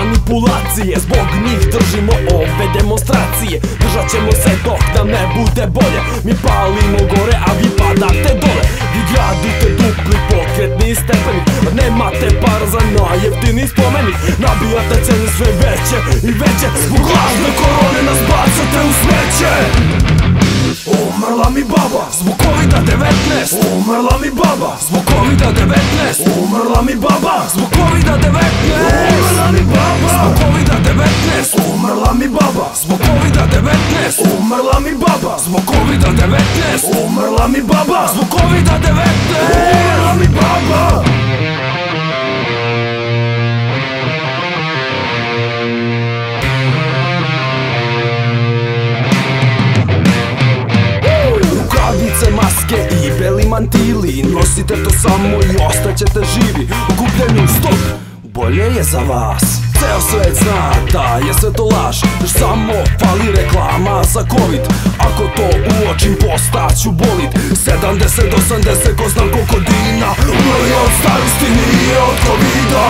manipulacije, zbog njih držimo ove demonstracije. Držat ćemo se dok nam ne bude bolje. Mi palimo gore, a vi padate dole. Vi gradite dupli pokretni stepenik, a nemate para za najjeftini spomenik. Nabijate cene sve veće i veće, zbog lažne korone nas bacate u smeće. Umrla mi baba zbog Covida-19. Umrla mi baba zbog Covida-19. Umrla mi baba zbog Covida-19. Umrla mi baba zbog Covida-19. Umrla mi baba zbog Covida-19. Umrla mi baba zbog Covida-19. Umrla mi baba zbog Covida-19. Umrla mi baba. Maske i beli mantili, nosite to samo i ostaćete živi. U kupljenju stop, bolje je za vas. Ceo svet zna da je sve to laž, još samo fali reklama za covid. Ako to uočim postaću bolit. 70-80 ko znam koliko dina, umrli od starosti, nije od covida.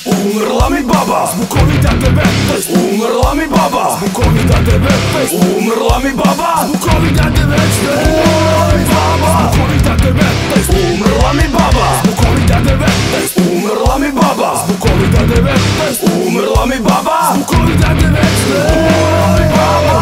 Umrla mi baba zbog Covida-19. Umrla mi baba zbog Covida-19. Umrla mi baba zbog Covida-19. Umrla mi baba zbog Covida-19. Umrla mi baba zbog Covida-19. Umrla mi baba zbog Covida-19. Umrla mi baba zbog Covida-19. Umrla mi baba.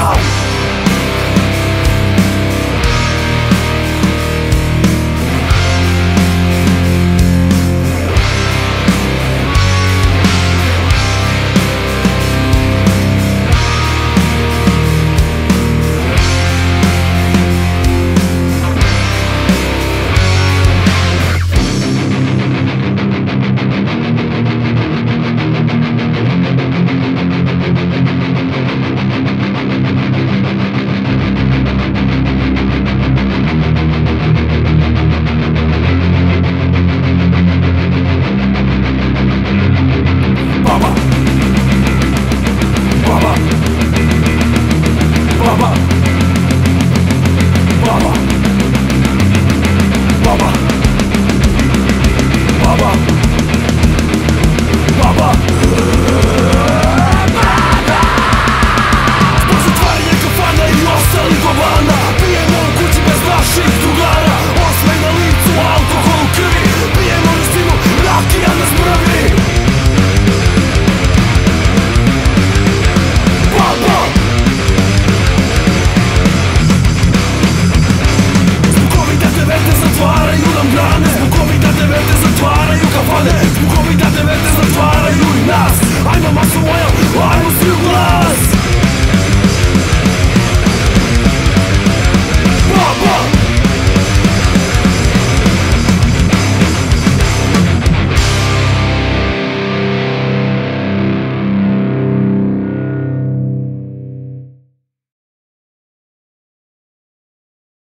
Zbog Covida-19 zatvaraju i nas. Ajmo masu moja, ajmo svi u glavu.